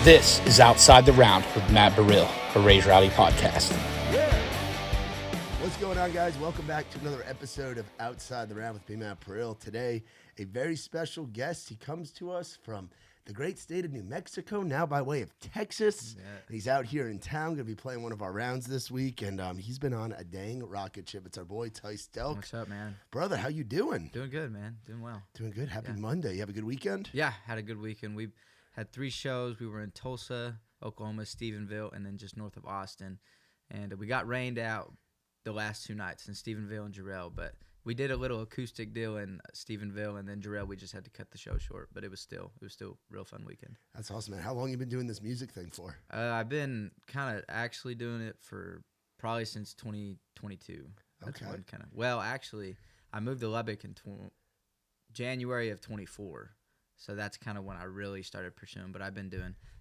This is Outside the Round with Matt Burrill, a Raise Rowdy podcast. What's going on, guys? Welcome back to another episode of Outside the Round with me, Matt Burrill. Today, a very special guest. He comes to us from the great state of New Mexico, now by way of Texas. Yeah. He's out here in town, going to be playing one of our rounds this week, and he's been on a dang rocket ship. It's our boy, Tyce Delk. What's up, man? Brother, how you doing? Doing good, man. Doing well. Doing good. Happy Monday. You have a good weekend? Yeah, had a good weekend. We had 3 shows. We were in Tulsa, Oklahoma, Stephenville, and then just north of Austin. And we got rained out the last 2 nights in Stephenville and Jarrell, but we did a little acoustic deal in Stephenville, and then Jarrell, we just had to cut the show short, but it was still a real fun weekend. That's awesome, man. How long you been doing this music thing for? I've been kind of actually doing it for probably since 2022. That's Okay. Well, actually, I moved to Lubbock in January of 24. So that's kind of when I really started pursuing. But I've been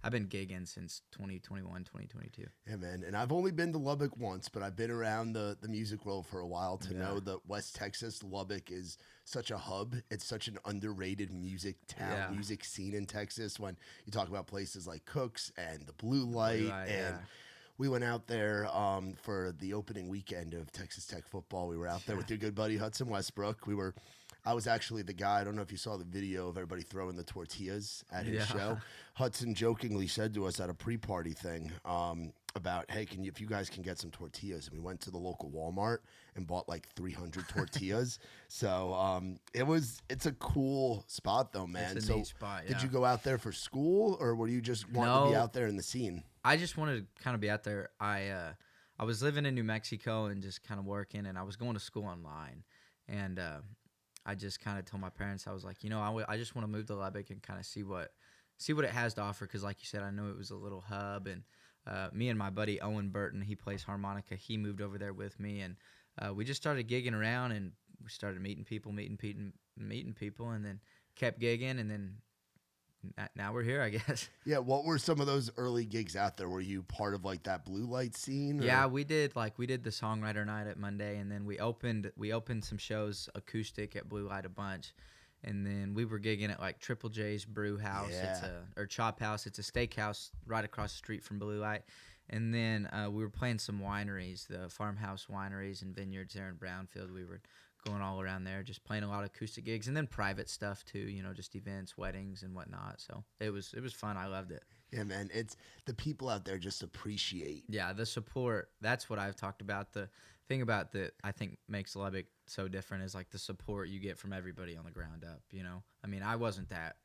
gigging since 2021, 2022. Yeah, man. And I've only been to Lubbock once, but I've been around the music world for a while to know that West Texas, Lubbock is such a hub. It's such an underrated music town, music scene in Texas. When you talk about places like Cooks and the Blue Light, we went out there for the opening weekend of Texas Tech football. We were out there with your good buddy Hudson Westbrook. I was actually the guy. I don't know if you saw the video of everybody throwing the tortillas at his show. Hudson jokingly said to us at a pre-party thing about, hey, if you guys can get some tortillas. And we went to the local Walmart and bought like 300 tortillas. So it's a cool spot though, man. It's a neat spot, yeah. Did you go out there for school, or were you just wanting to be out there in the scene? I just wanted to kind of be out there. I was living in New Mexico and just kind of working, and I was going to school online. And I just kind of told my parents, I was like, I just want to move to Lubbock and kind of see what it has to offer. Because like you said, I know it was a little hub. And me and my buddy Owen Burton, he plays harmonica. He moved over there with me, and we just started gigging around, and we started meeting people, and then kept gigging, and then now we're here, I guess. Yeah. What were some of those early gigs out there? Were you part of like that Blue Light scene? Or? Yeah, we did the songwriter night at Monday, and then we opened some shows acoustic at Blue Light a bunch, and then we were gigging at like Triple J's Brew House, or Chop House. It's a steakhouse right across the street from Blue Light. And then we were playing some wineries, the farmhouse wineries and vineyards there in Brownfield. We were going all around there, just playing a lot of acoustic gigs, and then private stuff too, just events, weddings and whatnot. So it was fun. I loved it. Yeah, man. It's the people out there just appreciate. Yeah, the support. That's what I've talked about. The thing about that I think makes Lubbock so different is like the support you get from everybody on the ground up. I mean, I wasn't that.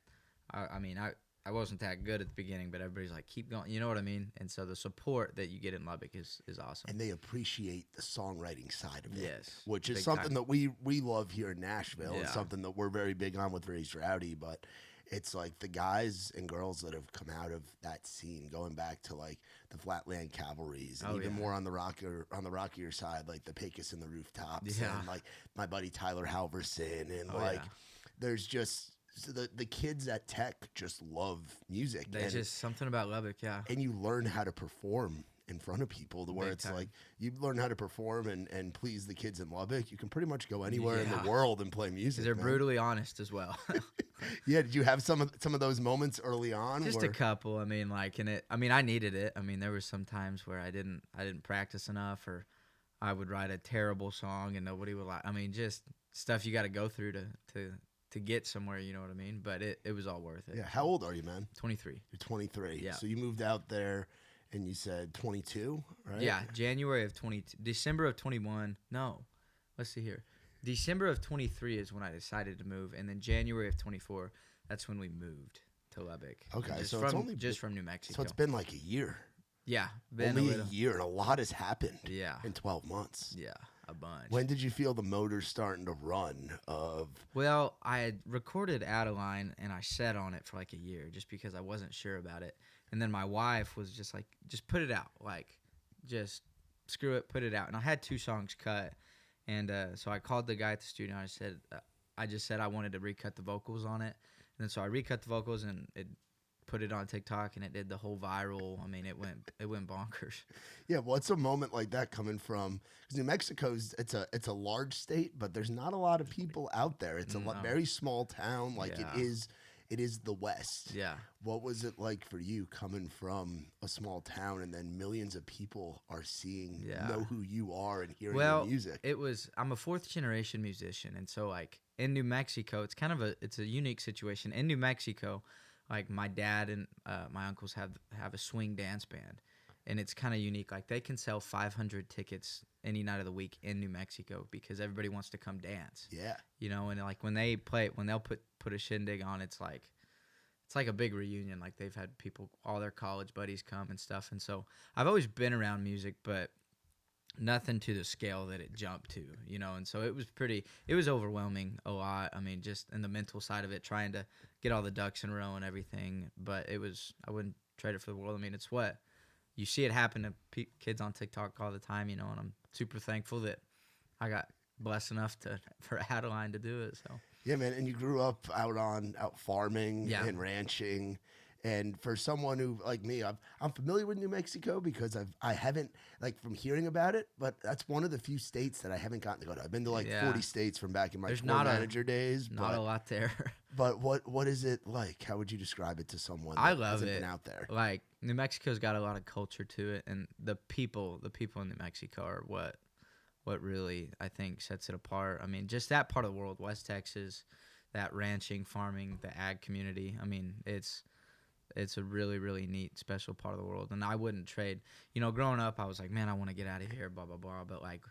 I wasn't that good at the beginning, but everybody's like, keep going. You know what I mean? And so the support that you get in Lubbock is awesome. And they appreciate the songwriting side of it. Yes. Which is something that we love here in Nashville. It's something that we're very big on with Raise Rowdy, but it's like the guys and girls that have come out of that scene, going back to like the Flatland Cavalries, and even more on the rockier side, like the Pecos and the Rooftops, and like my buddy Tyler Halverson, and there's just the kids at Tech just love music. There's just something about Lubbock, and you learn how to perform in front of people to where it's like you learn how to perform and please the kids in Lubbock. You can pretty much go anywhere in the world and play music. They're brutally honest as well. Yeah, did you have some of those moments early on? Just a couple. I mean, I needed it. I mean, there was some times where I didn't practice enough, or I would write a terrible song and nobody would like. I mean, just stuff you got to go through to get somewhere, you know what I mean? But it was all worth it. Yeah. How old are you, man? 23. You're 23. Yeah. So you moved out there, and you said 22, right? Yeah, January of 22. December of 21. No, let's see here. December of 23 is when I decided to move, and then January of 24, that's when we moved to Lubbock. Okay, just so it's only from New Mexico. So it's been like a year. Yeah, only a year, and a lot has happened. Yeah. In 12 months. Yeah, a bunch. When did you feel the motor starting to run? Well, I had recorded Adeline, and I sat on it for like a year just because I wasn't sure about it. And then my wife was just like, just put it out. Like, just screw it, put it out. And I had 2 songs cut. And so I called the guy at the studio, and I just said I wanted to recut the vocals on it. And then so I recut the vocals, and it put it on TikTok, and it did the whole viral. I mean, it went bonkers. Yeah, what's a moment like that coming from? Because New Mexico's it's a large state, but there's not a lot of people out there. It's a very small town, like it is it is the West. Yeah. What was it like for you coming from a small town and then millions of people are seeing, know who you are and hearing your music? I'm a fourth generation musician. And so like in New Mexico, it's a unique situation. In New Mexico, like my dad and my uncles have a swing dance band. And it's kind of unique. Like they can sell 500 tickets any night of the week in New Mexico because everybody wants to come dance. Yeah. You know, and like when they'll put a shindig on, it's like a big reunion. Like they've had people, all their college buddies come and stuff. And so I've always been around music, but nothing to the scale that it jumped to, you know. And so it was overwhelming a lot. I mean, just in the mental side of it, trying to get all the ducks in a row and everything. But I wouldn't trade it for the world. I mean, it's what you see it happen to kids on TikTok all the time, you know, and I'm super thankful that I got blessed enough for Adeline to do it. So yeah, man. And you grew up out farming and ranching. And for someone who like me, I'm familiar with New Mexico because I haven't like from hearing about it, but that's one of the few states that I haven't gotten to go to. I've been to like 40 states from back in my tour manager days. Not a lot there. But what is it like? How would you describe it to someone that I love hasn't it. been out there? Like New Mexico's got a lot of culture to it, and the people in New Mexico are what really I think sets it apart. I mean, just that part of the world, West Texas, that ranching, farming, the ag community. I mean, it's a really, really neat, special part of the world. And I wouldn't trade. You know, growing up, I was like, man, I want to get out of here, blah, blah, blah. But, like,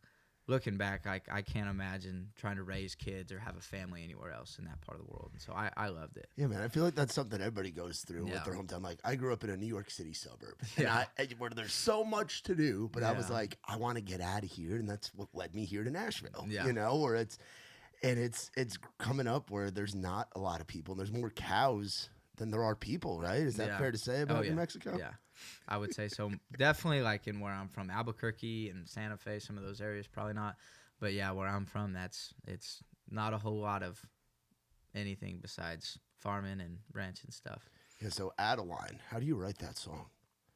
looking back, like, I can't imagine trying to raise kids or have a family anywhere else in that part of the world. And so I loved it. Yeah, man. I feel like that's something everybody goes through with their hometown. Like, I grew up in a New York City suburb where there's so much to do. But I was like, I want to get out of here. And that's what led me here to Nashville, you know, where it's coming up where there's not a lot of people. And there's more cows than there are people, right? Is that fair to say about New Mexico? Yeah, I would say so. Definitely like in where I'm from, Albuquerque and Santa Fe, some of those areas, probably not. But yeah, where I'm from, it's not a whole lot of anything besides farming and ranch and stuff. Yeah, so Adeline, how do you write that song?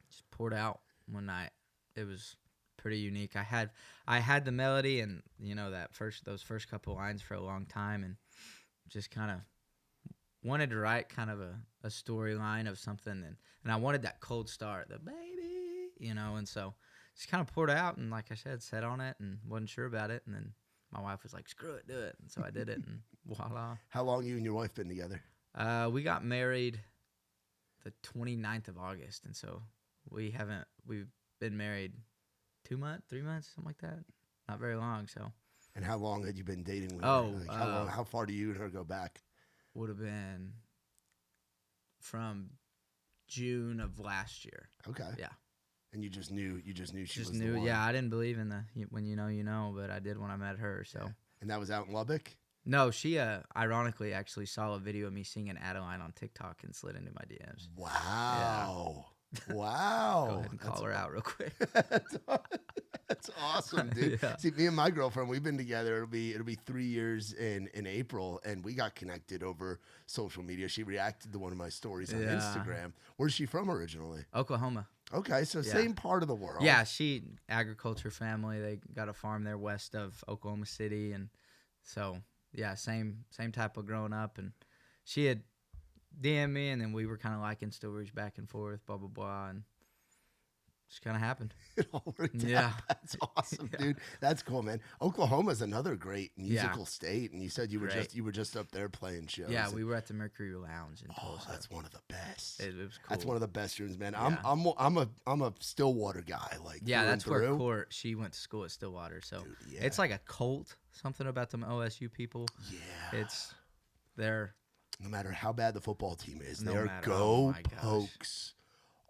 Just poured out one night. It was pretty unique. I had the melody and, you know, those first couple lines for a long time and just kind of wanted to write kind of a storyline of something, and I wanted that cold start, the baby, you know, and so just kind of poured out, and like I said, sat on it and wasn't sure about it, and then my wife was like, screw it, do it, and so I did it, and voila. How long you and your wife been together? We got married the 29th of August, and so we've been married 2 months, 3 months, something like that, not very long, so. And how long had you been dating with her? Like, how far do you and her go back? Would have been from June of last year. Okay. Yeah. And you just knew she was the one. Yeah, I didn't believe in when you know, but I did when I met her. So. Yeah. And that was out in Lubbock? No, she ironically actually saw a video of me singing Adeline on TikTok and slid into my DMs. Wow. Yeah. Wow. Go ahead and call her out real quick. That's awesome, dude. Yeah. See, me and my girlfriend, we've been together. It'll be 3 years in April, and we got connected over social media. She reacted to one of my stories on Instagram. Where's she from originally? Oklahoma. Okay, so same part of the world. Yeah, agriculture family. They got a farm there west of Oklahoma City, and so same type of growing up. And she had DM'd me, and then we were kind of liking stories back and forth, blah blah blah, and just kind of happened. It all worked out. That's awesome, dude. That's cool, man. Oklahoma's another great musical state, and you said you were just up there playing shows. Yeah, we were at the Mercury Lounge in Tulsa. That's one of the best. It was cool. That's one of the best rooms, man. Yeah. I'm a Stillwater guy, like that's where Court. She went to school at Stillwater, so it's like a cult. Something about them OSU people. Yeah, they're. No matter how bad the football team is, they're go Pokes.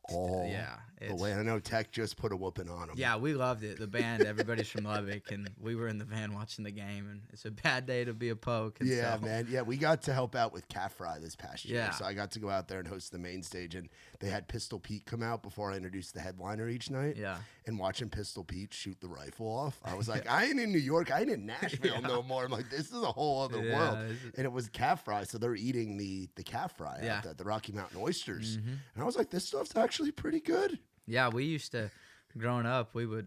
The way I know Tech just put a whooping on them. Yeah, we loved it. The band, everybody's from Lubbock, and we were in the van watching the game, and it's a bad day to be a Poke. And man. Yeah, we got to help out with Calf Fry this past year, so I got to go out there and host the main stage, and they had Pistol Pete come out before I introduced the headliner each night. Yeah, and watching Pistol Pete shoot the rifle off, I was like, I ain't in New York, I ain't in Nashville no more. I'm like, this is a whole other world. And it was Calf Fry, so they're eating the Calf Fry out there, the Rocky Mountain oysters, and I was like, this stuff's actually pretty good. Yeah, we used to, growing up, a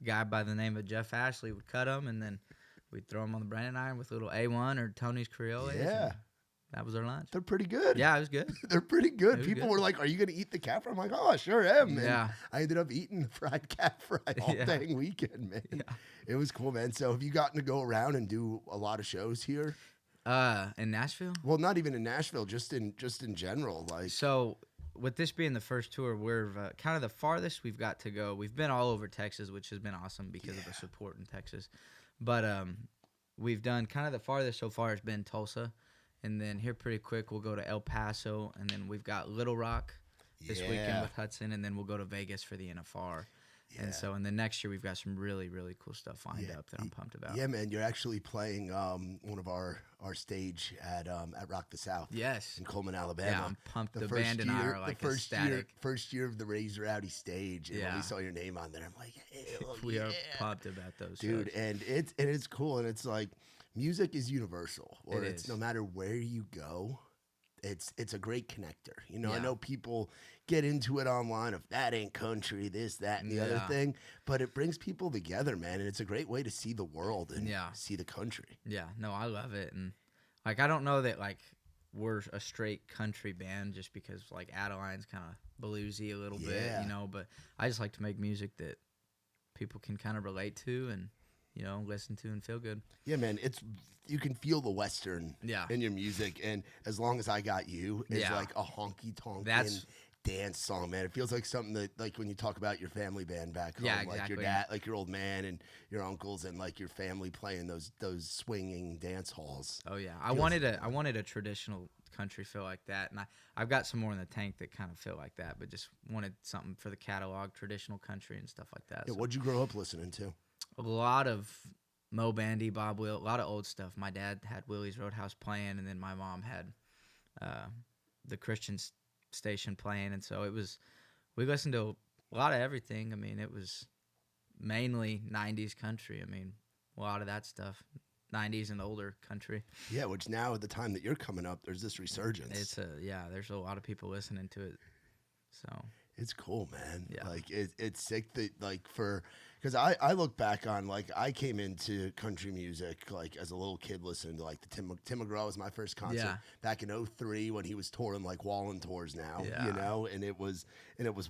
guy by the name of Jeff Ashley would cut them, and then we'd throw them on the branding iron with a little A1 or Tony's Creole. Yeah. that was our lunch. They're pretty good. Yeah, it was good. They're pretty good. was People good. were like, "Are you gonna eat the cat fry?" I'm like, "Oh, I sure am." And Yeah. I ended up eating the fried cat fry all dang weekend, man. Yeah. It was cool, man. So have you gotten to go around and do a lot of shows here? In Nashville? Well, not even in Nashville, just in general. Like, So, with this being the first tour, we're kind of the farthest we've got to go. We've been all over Texas, which has been awesome because of the support in Texas. But we've done kind of the farthest so far has been Tulsa. And then here pretty quick, we'll go to El Paso. And then we've got Little Rock this weekend with Hudson. And then we'll go to Vegas for the NFR. Yeah. And then next year we've got some really, really cool stuff lined up that I'm pumped about. Yeah, man, you're actually playing one of our stage at Rock the South. Yes. In Coleman, Alabama. Yeah, I'm pumped. The band and I are like ecstatic. First year of the Raise Rowdy stage. And when we saw your name on there, I'm like, hell we are pumped about those dude, shows. and it's cool, and it's like music is universal. Or it's no matter where you go. It's a great connector. You know, Yeah. I know people get into it online of that ain't country, this, that, and the other thing, but it brings people together, man, and it's a great way to see the world and see the country. Yeah, no, I love it, and like I don't know that like we're a straight country band just because like Adeline's kind of bluesy a little bit, you know, but I just like to make music that people can kind of relate to and you know listen to and feel good. Yeah, man, you can feel the Western in your music, and As Long As I Got You is like a honky-tonk dance song, man. It feels like something that, like when you talk about your family band back home, like your dad, like your old man and your uncles and like your family playing those swinging dance halls. Oh yeah, I wanted a traditional country feel like that, and I've got some more in the tank that kind of feel like that, but just wanted something for the catalog, traditional country and stuff like that. Yeah, what'd you grow up listening to? A lot of Mo Bandy, Bob Will, a lot of old stuff. My dad had Willie's Roadhouse playing, and then my mom had the Christian station playing, and so we listened to a lot of everything. I mean, it was mainly 90s country. I mean, a lot of that stuff, 90s and older country. Yeah, which now at the time that you're coming up, there's this resurgence. There's a lot of people listening to it, so. It's cool, man. Yeah. Like it's sick that because I look back on like I came into country music like as a little kid listening to like the Tim McGraw was my first concert back in 2003 when he was touring like Wallen tours now, you know, and it was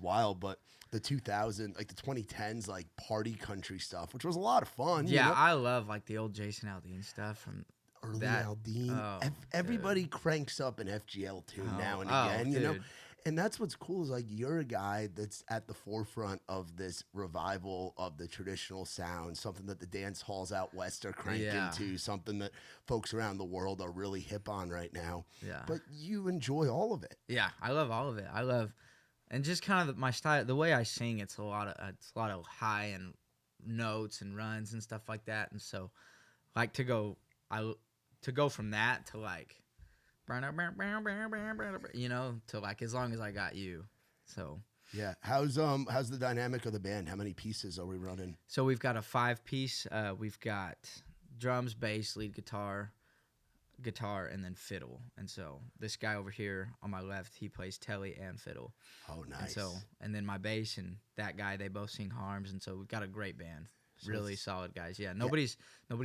wild. But the 2010s like party country stuff, which was a lot of fun. Yeah, you know? I love like the old Jason Aldean stuff from early Aldean. Everybody cranks up an FGL tune now and again, you know. And that's what's cool is like you're a guy that's at the forefront of this revival of the traditional sound, something that the dance halls out west are cranking to, something that folks around the world are really hip on right now. Yeah. But you enjoy all of it. Yeah, I love all of it. I love, and just kind of my style, the way I sing. It's a lot of high and notes and runs and stuff like that. And so, like to go from that to like. You know, to like As Long As I Got You. So yeah, how's the dynamic of the band? How many pieces are we running? So we've got a 5-piece. We've got drums, bass, lead guitar, and then fiddle. And so this guy over here on my left, he plays telly and fiddle. Oh, nice. And then my bass and that guy, they both sing harms. And so we've got a great band. Really solid guys. Yeah, nobody's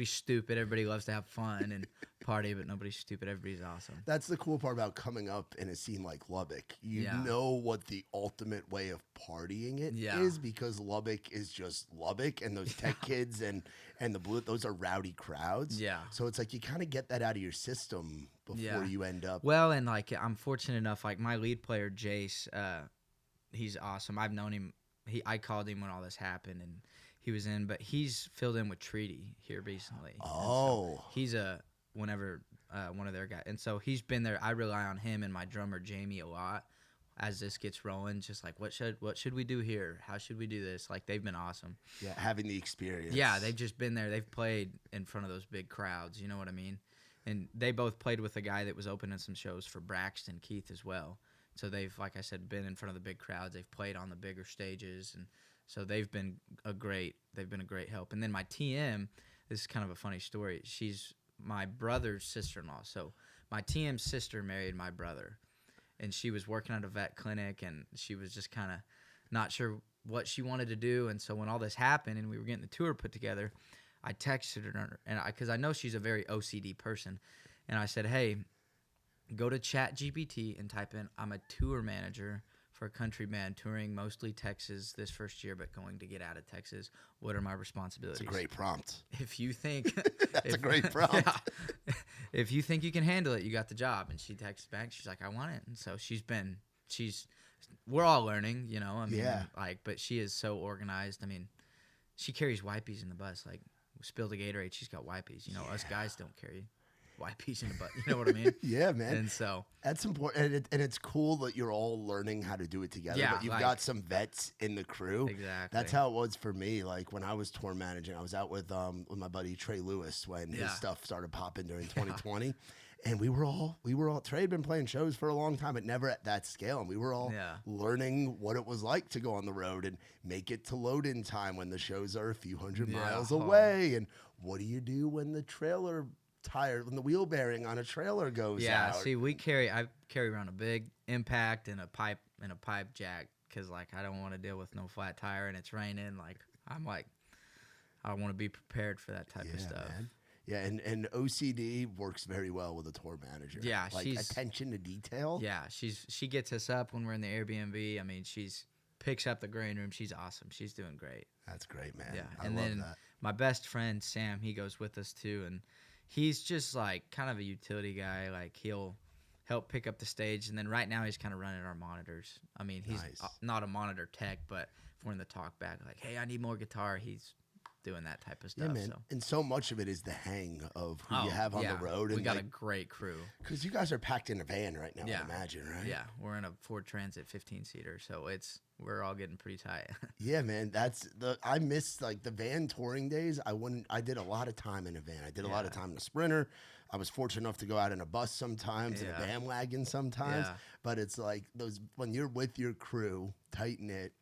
stupid. Everybody loves to have fun and party, but nobody's stupid. Everybody's awesome. That's the cool part about coming up in a scene like Lubbock. You know what the ultimate way of partying it is because Lubbock is just Lubbock, and those tech kids and the blue, those are rowdy crowds. Yeah. So it's like you kind of get that out of your system before you end up. Well, and like I'm fortunate enough, like my lead player Jace, he's awesome. I've known him. I called him when all this happened, and he was in, but he's filled in with Treaty here recently. Oh. So he's one of their guys. And so he's been there. I rely on him and my drummer Jamie a lot as this gets rolling. Just like, what should we do here? How should we do this? Like, they've been awesome. Yeah, having the experience. Yeah, they've just been there. They've played in front of those big crowds. You know what I mean? And they both played with a guy that was opening some shows for Braxton Keith as well. So they've, like I said, been in front of the big crowds. They've played on the bigger stages, and so they've been a great help. And then my TM, this is kind of a funny story. She's my brother's sister-in-law. So my TM sister married my brother, and she was working at a vet clinic, and she was just kind of not sure what she wanted to do. And so when all this happened and we were getting the tour put together, I texted her, and because I know she's a very OCD person, and I said, hey, go to ChatGPT and type in, I'm a tour manager for a country band touring mostly Texas this first year, but going to get out of Texas. What are my responsibilities? It's a great prompt. If you think That's a great prompt. Yeah, if you think you can handle it, you got the job. And she texts back. She's like, I want it. And so we're all learning, you know. I mean, but she is so organized. I mean, she carries wipes in the bus. Like, spilled a Gatorade, she's got wipes. You know, us guys don't carry wipes in the butt. You know what I mean? Yeah, man. And so that's important, and it's cool that you're all learning how to do it together. Yeah, but you've got some vets in the crew. Exactly. That's how it was for me. Like when I was tour managing, I was out with my buddy Trey Lewis when his stuff started popping during 2020. And we were all Trey had been playing shows for a long time, but never at that scale. And we were all learning what it was like to go on the road and make it to load in time when the shows are a few hundred miles away. And what do you do when the trailer tire, when the wheel bearing on a trailer goes out? Yeah, see, I carry around a big impact and a pipe jack because like I don't want to deal with no flat tire and it's raining. Like I want to be prepared for that type of stuff. Man. Yeah, and OCD works very well with a tour manager. Yeah, like attention to detail. Yeah, she gets us up when we're in the Airbnb. I mean, picks up the green room. She's awesome. She's doing great. That's great, man. Yeah, I and love then that. my best friend Sam, he goes with us too, and he's just like kind of a utility guy. Like he'll help pick up the stage, and then right now he's kind of running our monitors. I mean, he's not a monitor tech, but if we're in the talk back, like, hey, I need more guitar, he's doing that type of stuff. Yeah, man. So. And so much of it is the hang of who you have on the road. And we got a great crew. Because you guys are packed in a van right now, I imagine, right? Yeah, we're in a Ford Transit 15-seater, so we're all getting pretty tight. Yeah, man. I miss like the van touring days. I did a lot of time in a van. I did a lot of time in a Sprinter. I was fortunate enough to go out in a bus sometimes, in a bandwagon sometimes. But it's like when you're with your crew, tight knit.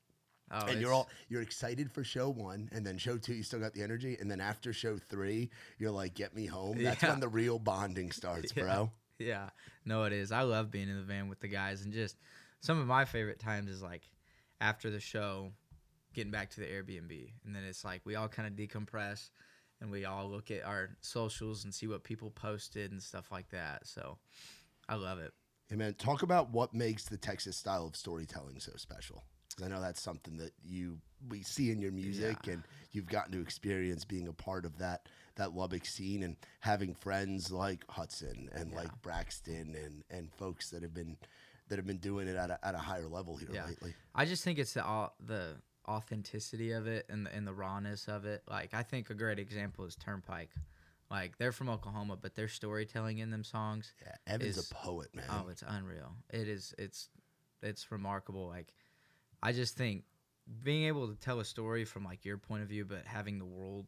Oh, and you're excited for show 1, and then show 2 you still got the energy, and then after show 3 you're like, get me home. That's when the real bonding starts, bro. Yeah, no, it is. I love being in the van with the guys, and just some of my favorite times is like after the show, getting back to the Airbnb, and then it's like we all kind of decompress, and we all look at our socials and see what people posted and stuff like that. So I love it. Hey man, talk about what makes the Texas style of storytelling so special. I know that's something that we see in your music, and you've gotten to experience being a part of that Lubbock scene and having friends like Hudson and like Braxton and folks that have been doing it at a higher level here lately. I just think it's the authenticity of it and the rawness of it. Like I think a great example is Turnpike. Like they're from Oklahoma, but their storytelling in them songs. Yeah, Evan's a poet, man. Oh, it's unreal. It is. It's remarkable. Like. I just think being able to tell a story from like your point of view, but having the world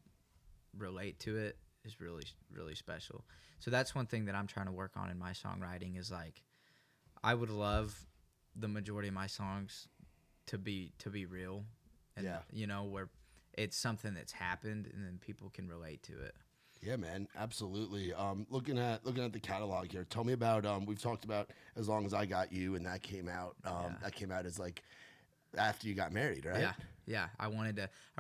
relate to it is really, really special. So that's one thing that I'm trying to work on in my songwriting is like, I would love the majority of my songs to be real, and you know, where it's something that's happened and then people can relate to it. Yeah, man, absolutely. Looking at the catalog here, tell me about. We've talked about As Long as I Got You, and that came out. That came out as like. After you got married, right? Yeah. I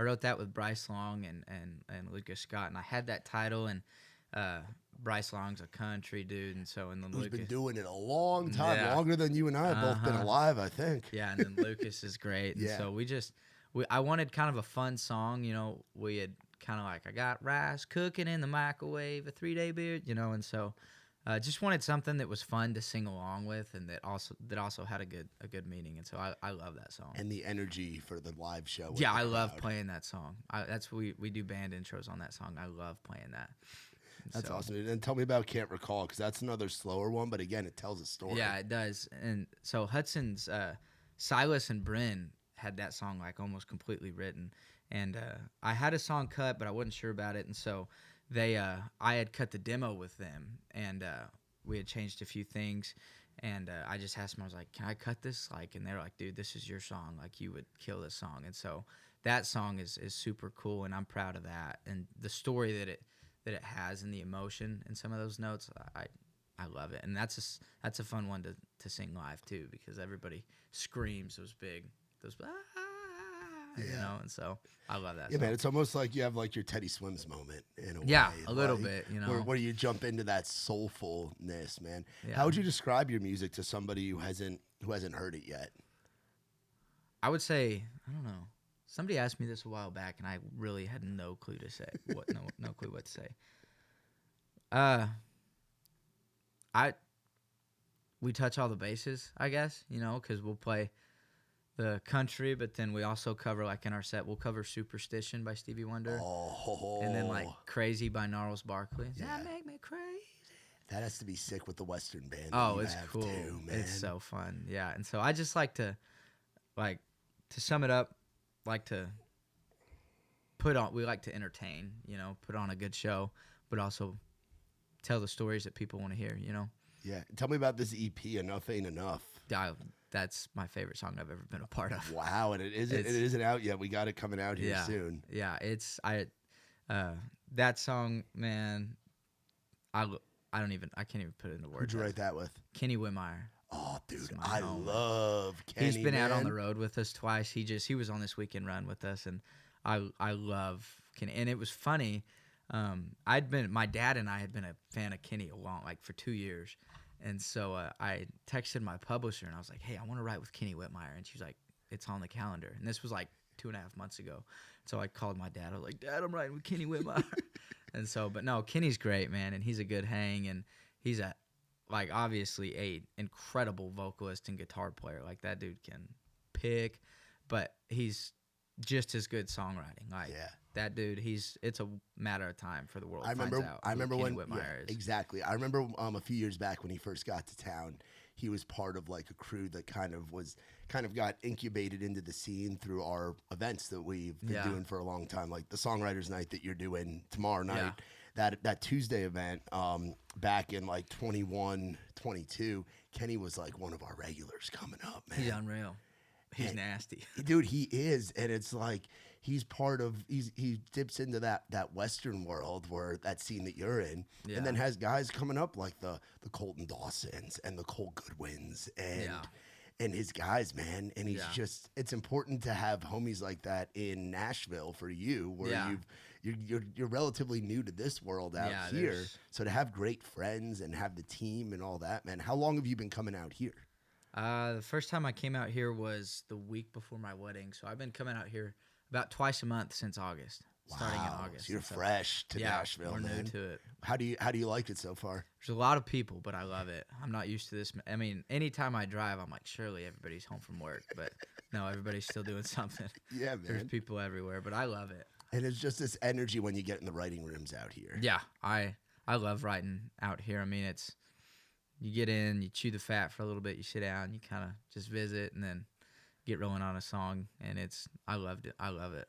wrote that with Bryce Long and Lucas Scott, and I had that title, and Bryce Long's a country dude, and so Lucas been doing it a long time, longer than you and I have both been alive, I think. Yeah, and then Lucas is great, and so I wanted kind of a fun song, you know. We had kind of like I got rice cooking in the microwave, a 3-day beard, you know, and so. Just wanted something that was fun to sing along with, and that also had a good meaning, and so I love that song. And the energy for the live show. Yeah, I love playing that song. We do band intros on that song. I love playing that. That's awesome. And tell me about Can't Recall, because that's another slower one, but again, it tells a story. Yeah, it does. And so Hudson's Silas and Bryn had that song like almost completely written, and I had a song cut, but I wasn't sure about it, and so. I had cut the demo with them, and we had changed a few things, and I just asked them, I was like, can I cut this? Like, and they were like, dude, this is your song. Like, you would kill this song. And so that song is super cool, and I'm proud of that. And the story that it has and the emotion in some of those notes, I love it. And that's a fun one to sing live too, because everybody screams those you know, and so I love that Yeah, song. man, it's almost like you have like your Teddy Swims moment in a way. Yeah, a little like, bit, you know. where you jump into that soulfulness, man. Yeah. How would you describe your music to somebody who hasn't heard it yet? I would say, I don't know. Somebody asked me this a while back, and I really had no clue to say. No clue what to say. We touch all the bases, I guess, you know, because we'll play the country, but then we also cover, like in our set, we'll cover Superstition by Stevie Wonder. Oh. And then like Crazy by Gnarls Barkley. Does Yeah. that make me crazy? That has to be sick with the Western band. Oh, it's cool. Too, man. It's so fun. Yeah. And so I just like to sum it up, like to we like to entertain, you know, put on a good show, but also tell the stories that people want to hear, you know? Yeah. Tell me about this EP, Enough Ain't Enough. That's my favorite song I've ever been a part of. Wow, and it isn't out yet. We got it coming out here soon. Yeah, that song, man, I can't even put it into words. Who'd you write that with? Kenny Whitmire. Oh, dude, I love Kenny. He's been out on the road with us twice. He was on this weekend run with us, and I love Kenny. And it was funny. My dad and I had been a fan of Kenny for 2 years. And so I texted my publisher, and I was like, hey, I want to write with Kenny Whitmire. And she was like, it's on the calendar. And this was like 2.5 months ago. So I called my dad. I was like, Dad, I'm writing with Kenny Whitmire. And so, but no, Kenny's great, man. And he's a good hang. And he's obviously a incredible vocalist and guitar player. Like, that dude can pick, but he's just as good songwriting. That dude, it's a matter of time for the world to find out who Kenny Whitmire is. Exactly. I remember a few years back when he first got to town, he was part of like a crew that kind of got incubated into the scene through our events that we've been doing for a long time, like the Songwriters Night that you're doing tomorrow night. That Tuesday event, back in like 21, 22, Kenny was like one of our regulars coming up, man. He's unreal. He's nasty. Dude, he is. And it's like he dips into that Western world where that scene that you're in, and then has guys coming up like the Colton Dawsons and the Cole Goodwins and his guys, man. And he's just, it's important to have homies like that in Nashville for you, where you're relatively new to this world out here. So to have great friends and have the team and all that, man. How long have you been coming out here? The first time I came out here was the week before my wedding. So I've been coming out here about twice a month since August, starting in August. So you're fresh to Nashville, we're man. new to it. How do you like it so far? There's a lot of people, but I love it. I'm not used to this. I mean, anytime I drive, I'm like, surely everybody's home from work. But no, everybody's still doing something. Yeah, man. There's people everywhere, but I love it. And it's just this energy when you get in the writing rooms out here. Yeah, I love writing out here. I mean, you get in, you chew the fat for a little bit, you sit down, you kind of just visit, and then get rolling on a song. And I loved it. I love it.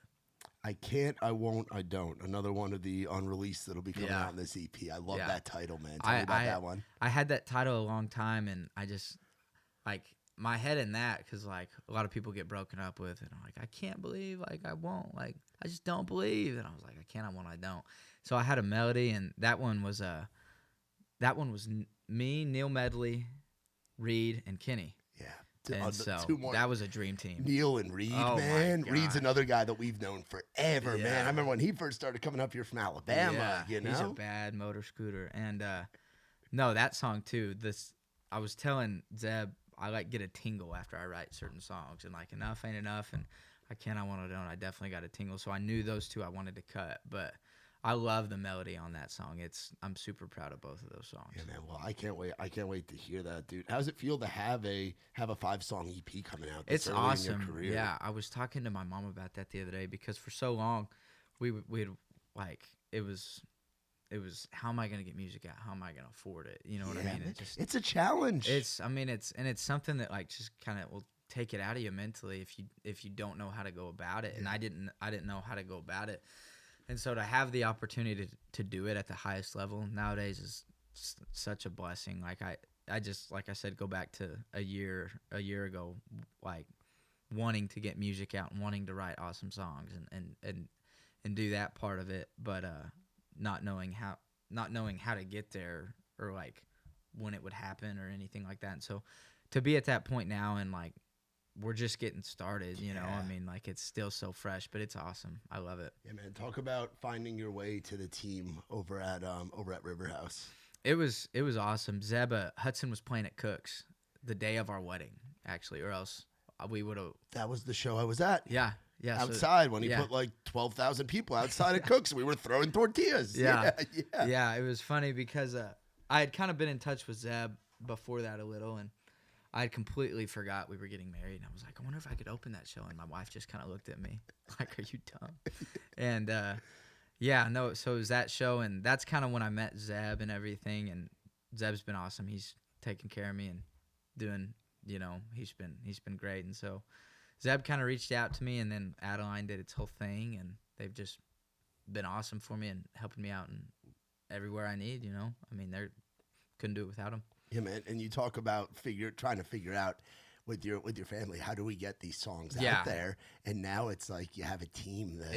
I can't, I won't, I don't. Another one of the unreleased that'll be coming out in this EP. I love that title, man. Tell me about that one. I had that title a long time, and I just, like, my head in that, because, like, a lot of people get broken up with, and I'm like, I can't believe, like, I won't. Like, I just don't believe. And I was like, I can't, I won't, I don't. So I had a melody, and that one was me, Neil Medley, Reed, and Kenny. Yeah. And so two more. that was a dream team. Neil and Reed, man. Reed's another guy that we've known forever, man. I remember when he first started coming up here from Alabama, you know? He's a bad motor scooter. And no, that song too. I was telling Zeb, I get a tingle after I write certain songs, and like Enough Ain't Enough and I Can't, I Want, I Don't. I definitely got a tingle. So I knew those two I wanted to cut, but I love the melody on that song. I'm super proud of both of those songs. Yeah, man. Well, I can't wait. I can't wait to hear that, dude. How does it feel to have a 5-song EP coming out? It's awesome. In your career? Yeah, I was talking to my mom about that the other day, because for so long we'd like it was how am I going to get music out? How am I going to afford it? You know what I mean? It's a challenge. It's something that like just kind of will take it out of you mentally if you don't know how to go about it. And I didn't know how to go about it. And so to have the opportunity to do it at the highest level nowadays is such a blessing. Like I just, like I said, go back to a year ago, like wanting to get music out and wanting to write awesome songs and do that part of it, but not knowing how to get there, or like when it would happen or anything like that. And so to be at that point now, and like we're just getting started, you know. Yeah. I mean, like, it's still so fresh, but it's awesome. I love it. Yeah, man. Talk about finding your way to the team over at River House. It was awesome. Hudson was playing at Cook's the day of our wedding, actually, or else we would have. That was the show I was at. Yeah. Outside when he put like 12,000 people outside of Cook's. We were throwing tortillas. Yeah. It was funny because I had kind of been in touch with Zeb before that a little, and I had completely forgot we were getting married. And I was like, I wonder if I could open that show. And my wife just kind of looked at me like, are you dumb? And so it was that show, and that's kind of when I met Zeb and everything. And Zeb's been awesome. He's taking care of me and doing, you know, he's been great. And so Zeb kind of reached out to me, and then Adeline did its whole thing, and they've just been awesome for me and helping me out and everywhere I need, you know. I mean, couldn't do it without them. Yeah, man. And you talk about trying to figure out with your family, how do we get these songs out there? And now it's like you have a team that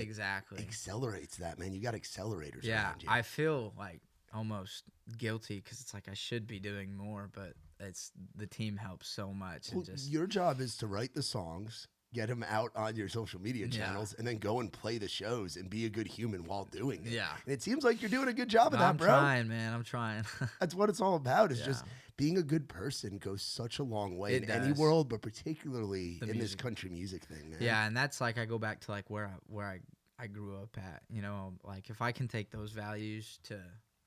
accelerates that, man. You got accelerators around you. I feel like almost guilty because it's like I should be doing more, but the team helps so much. Well, your job is to write the songs, get them out on your social media channels, and then go and play the shows and be a good human while doing it. Yeah. And it seems like you're doing a good job of that, bro. I'm trying, man. I'm trying. That's what it's all about. Is just being a good person goes such a long way in any world, but particularly in this country music thing, man. Yeah, and that's like I go back to like where I grew up at. You know, like if I can take those values to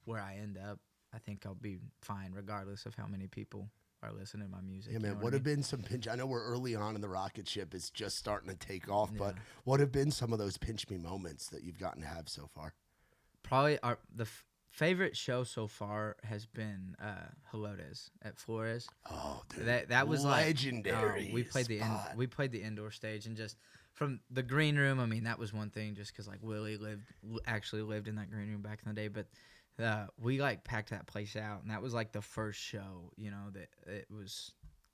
where I end up, I think I'll be fine regardless of how many people are listening to my music. Yeah, man. You know what have I mean? been some pinch? I know we're early on in the rocket ship. It's just starting to take off, but what have been some of those pinch me moments that you've gotten to have so far? Probably the favorite show so far has been Helotes at Flores. Oh, dude, that was legendary. We played the indoor stage, and just from the green room. I mean, that was one thing, just because like Willie actually lived in that green room back in the day, but. We like packed that place out, and that was like the first show, you know, that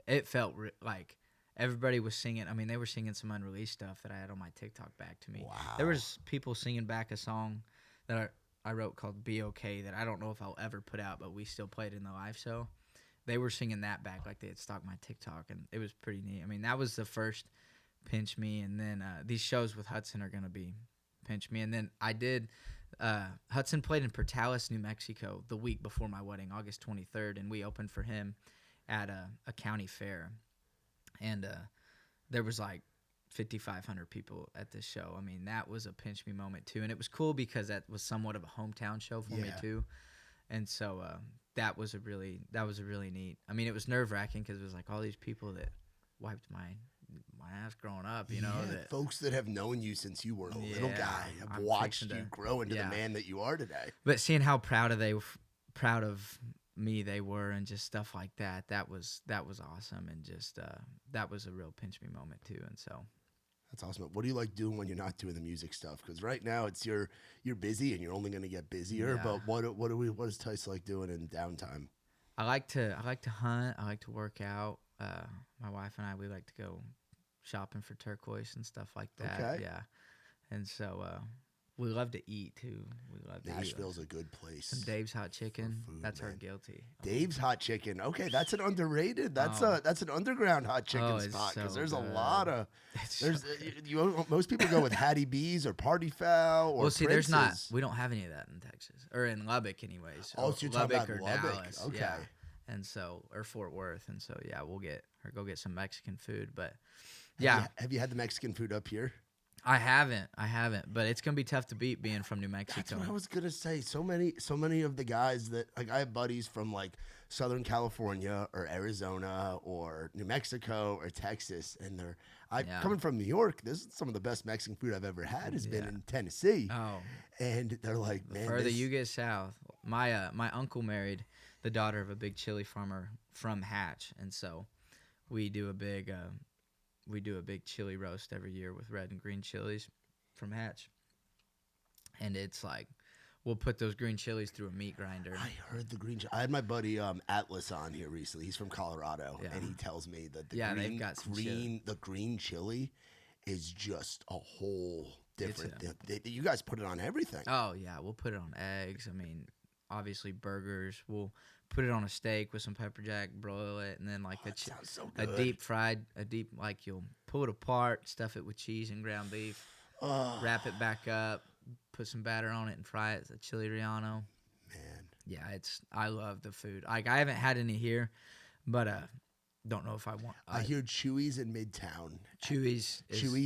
it felt like everybody was singing. I mean, they were singing some unreleased stuff that I had on my TikTok back to me. Wow. There was people singing back a song that I wrote called Be Okay that I don't know if I'll ever put out, but we still played in the live show. They were singing that back like they had stalked my TikTok, and it was pretty neat. I mean, that was the first pinch me, and then these shows with Hudson are going to be pinch me. And then I did Hudson played in Portales, New Mexico the week before my wedding, August 23rd, and we opened for him at a county fair, and there was like 5,500 people at this show. I mean, that was a pinch me moment too, and it was cool because that was somewhat of a hometown show for me too, and so that was a really neat. I mean, it was nerve-wracking because it was like all these people that wiped my ass growing up, you know. That folks that have known you since you were a little guy have watched you grow into the man that you are today. But seeing how proud of me they were, and just stuff like that was awesome, and just that was a real pinch me moment too. And so that's awesome. What do you like doing when you're not doing the music stuff? Because right now it's you're busy and you're only going to get busier. Yeah. But what does Tyce like doing in downtime? I like to hunt. I like to work out. My wife and I, we like to go shopping for turquoise and stuff like that. Okay. Yeah. And so we love to eat too. Nashville's a good place. Some Dave's Hot Chicken. That's our guilty. Dave's Hot Chicken. Okay, that's an underrated. That's an underground hot chicken spot, because there's a lot of most people go with Hattie B's or Party Foul or Prince's. We don't have any of that in Texas or in Lubbock anyways. Oh, so you're talking about Lubbock. Dallas. Okay. Yeah. And so, or Fort Worth, and so go get some Mexican food. But yeah, have you had the Mexican food up here? I haven't, but it's gonna be tough to beat being from New Mexico. That's what I was gonna say. So many of the guys that like I have buddies from like Southern California or Arizona or New Mexico or Texas, and coming from New York. This is some of the best Mexican food I've ever had has been in Tennessee. Oh, and they're like, man, the further you get south. My uncle married the daughter of a big chili farmer from Hatch, and so we do a big chili roast every year with red and green chilies from Hatch, and it's like we'll put those green chilies through a meat grinder. I heard the green. I had my buddy Atlas on here recently. He's from Colorado, and he tells me that the green chili is just a whole different. You guys put it on everything. Oh yeah, we'll put it on eggs. I mean, obviously burgers. We'll put it on a steak with some pepper jack, broil it, and then like sounds so a good. deep like you'll pull it apart, stuff it with cheese and ground beef, wrap it back up, put some batter on it, and fry it. It's a chili relleno. Man, yeah, I love the food. Like I haven't had any here, but don't know if I want. I hear Chewy's in Midtown. Chewy's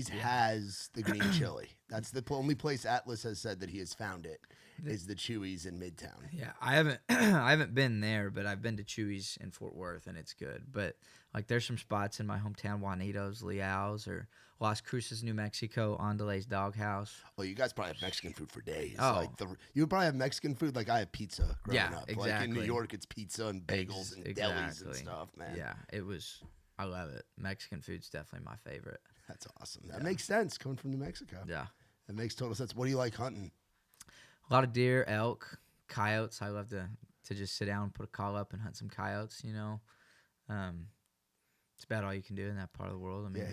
has the green chili. That's the only place Atlas has said that he has found it. Is the Chewy's in Midtown. Yeah, I haven't I haven't been there, but I've been to Chewy's in Fort Worth, and it's good. But like, there's some spots in my hometown: Juanito's, Leal's, or Las Cruces, New Mexico, Andale's Doghouse. Oh, you guys probably have Mexican food for days. Oh. Like you probably have Mexican food like I have pizza growing up. Exactly. Like in New York, it's pizza and bagels and delis and stuff, man. Yeah, I love it. Mexican food's definitely my favorite. That's awesome. That makes sense coming from New Mexico. Yeah. That makes total sense. What do you like hunting? A lot of deer, elk, coyotes. I love to just sit down, put a call up, and hunt some coyotes. It's about all you can do in that part of the world. I mean,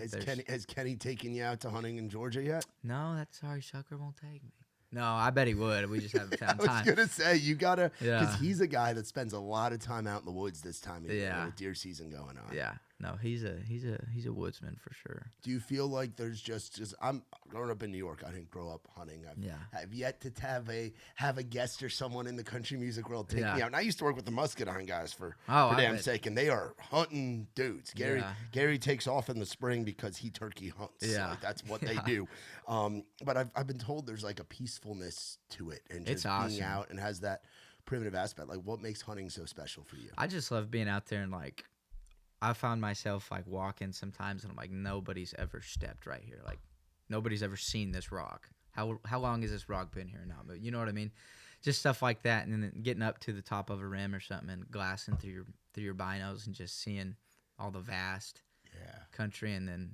has Kenny taken you out to hunting in Georgia yet? No, that sorry sucker won't take me. No, I bet he would. We just haven't found I was time. gonna say you gotta, because Yeah. he's a guy that spends a lot of time out in the woods this time of year Yeah. with deer season going on. Yeah, no, he's a woodsman for sure. Do you feel like there's just I'm growing up in New York. I didn't grow up hunting. I've yet to have a guest or someone in the country music world take me out. And I used to work with the Muscadine guys for damn sake, and they are hunting dudes. Gary takes off in the spring because he turkey hunts. Yeah, like, that's what they do. But I've been told there's like a peacefulness to it, and just being out and has that primitive aspect. Like, what makes hunting so special for you? I just love being out there, and like, I found myself like walking sometimes, and I'm like, nobody's ever stepped right here. Like, nobody's ever seen this rock. How long has this rock been here now? But you know what I mean? Just stuff like that, and then getting up to the top of a rim or something, and glassing through your binos, and just seeing all the vast country, and then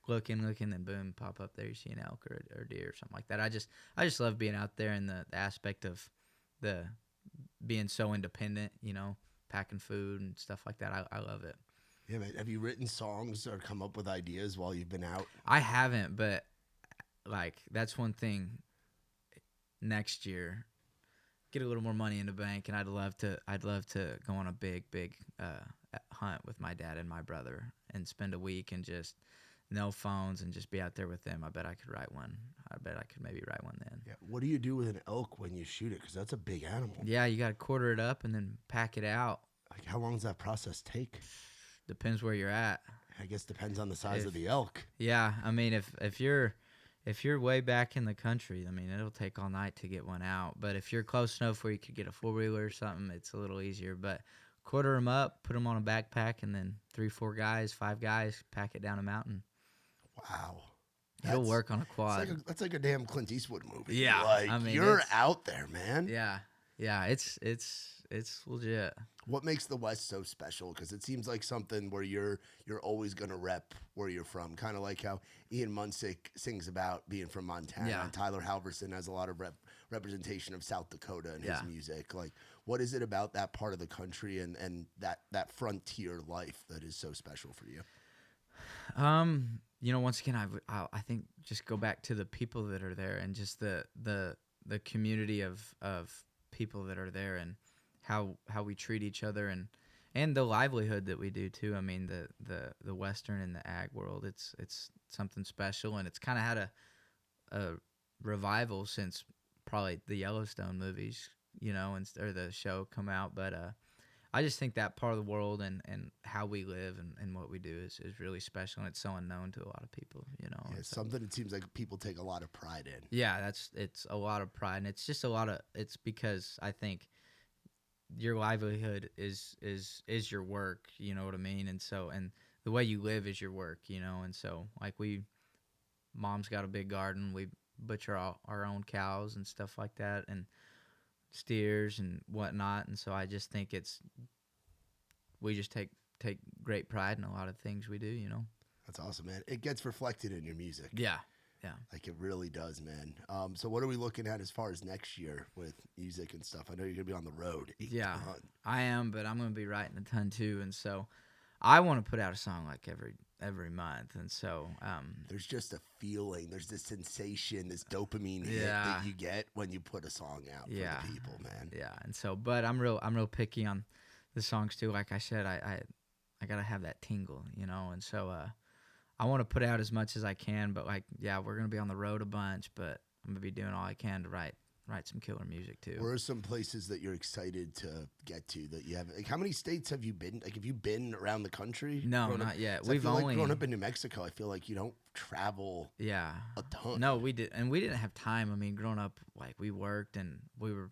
looking, then boom, pop up there, you see an elk or deer or something like that. I just love being out there, and the aspect of the being so independent, packing food and stuff like that. I love it. Yeah, man. Have you written songs or come up with ideas while you've been out? I haven't, but like, that's one thing. Next year, get a little more money in the bank, and I'd love to go on a big hunt with my dad and my brother, and spend a week and just no phones and just be out there with them. I bet I could write one. I bet I could maybe write one then. Yeah. What do you do with an elk when you shoot it? Because that's a big animal. Yeah, you got to quarter it up and then pack it out. Like, how long does that process take? Depends where you're at. I guess depends on the size of the elk. Yeah, I mean, if you're way back in the country, I mean, it'll take all night to get one out. But if you're close enough where you could get a 4-wheeler or something, it's a little easier. But quarter them up, put them on a backpack, and then 3-4 guys, 5 guys, pack it down a mountain. Wow. It'll work on a quad. That's like a damn Clint Eastwood movie. Yeah, like, I mean, you're out there, man. Yeah, it's legit. What makes the West so special? Because it seems like something where you're always gonna rep where you're from. Kind of like how Ian Munsick sings about being from Montana. Yeah. And Tyler Halverson has a lot of representation of South Dakota in his music. Like, what is it about that part of the country and that frontier life that is so special for you? Once again, I think just go back to the people that are there, and just the community of people that are there, and how we treat each other, and the livelihood that we do too. I mean, the Western and the ag world, it's something special, and it's kind of had a revival since probably the Yellowstone movies, or the show come out. But I just think that part of the world and how we live and what we do is really special, and it's so unknown to a lot of people, Yeah, it's something it seems like people take a lot of pride in. Yeah, it's a lot of pride, and it's just it's because I think your livelihood is your work, you know what I mean? And so, and the way you live is your work, and so, like, mom's got a big garden, we butcher our own cows and stuff like that, and steers and whatnot, and so I just think we just take great pride in a lot of things we do, That's awesome, man. It gets reflected in your music. Yeah. Like, it really does, man. So what are we looking at as far as next year with music and stuff? I know you're gonna be on the road. Yeah, I am, but I'm gonna be writing a ton too, and so I want to put out a song like every month, and so there's just a feeling, there's this sensation, this dopamine hit that you get when you put a song out for the people, man. Yeah, and so, but I'm real picky on the songs too. Like I said, I gotta have that tingle, and so I want to put out as much as I can. But like, yeah, we're gonna be on the road a bunch, but I'm gonna be doing all I can to write some killer music too. Where are some places that you're excited to get to that you have? Like, how many states have you been? Like, have you been around the country? No, not yet. We've only growing up in New Mexico. I feel like you don't travel. Yeah. A ton. No, we did, and we didn't have time. I mean, growing up, like we worked and we were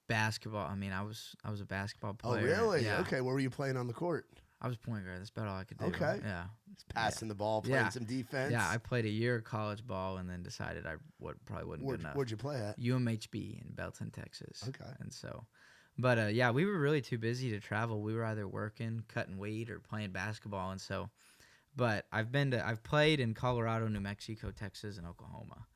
basketball. I mean, I was a basketball player. Oh, really? Yeah. Okay. Where were you playing on the court? I was point guard. That's about all I could do. Okay. Yeah. Just passing the ball, playing some defense. Yeah, I played a year of college ball and then decided I probably wouldn't be enough. Where'd you play at? UMHB in Belton, Texas. Okay. And so, but yeah, we were really too busy to travel. We were either working, cutting weed, or playing basketball. And so, but I've played in Colorado, New Mexico, Texas, and Oklahoma.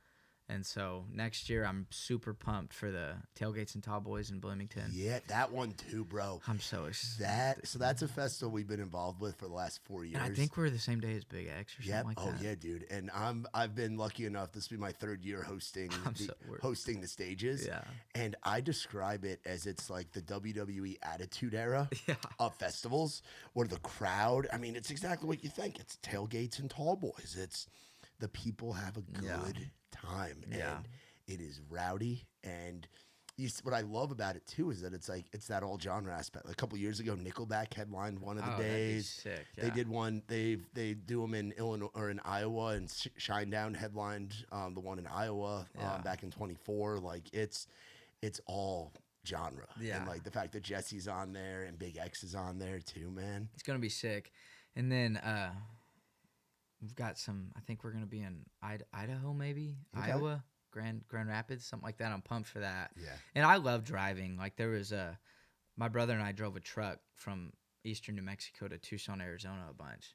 And so next year, I'm super pumped for the Tailgates and Tall Boys in Bloomington. Yeah, that one too, bro. I'm so excited. So that's a festival we've been involved with for the last 4 years. And I think we're the same day as Big X or something like that. Oh yeah, dude. And I've been lucky enough. This will be my 3rd year hosting the stages. Yeah. And I describe it as it's like the WWE Attitude Era of festivals, where the crowd. I mean, it's exactly what you think. It's Tailgates and Tall Boys. It's the people have a good time, and it is rowdy. And what I love about it too is that it's that all genre aspect. Like a couple years ago, Nickelback headlined one of the days. Sick, yeah. They did one. They do them in Illinois or in Iowa, and Shinedown headlined the one in Iowa back in 24. Like it's all genre. Yeah. And like the fact that Jesse's on there and Big X is on there too, man. It's gonna be sick. And then we've got some. I think we're gonna be in Idaho, maybe Iowa, Grand Rapids, something like that. I'm pumped for that. Yeah. And I love driving. Like there was my brother and I drove a truck from eastern New Mexico to Tucson, Arizona, a bunch,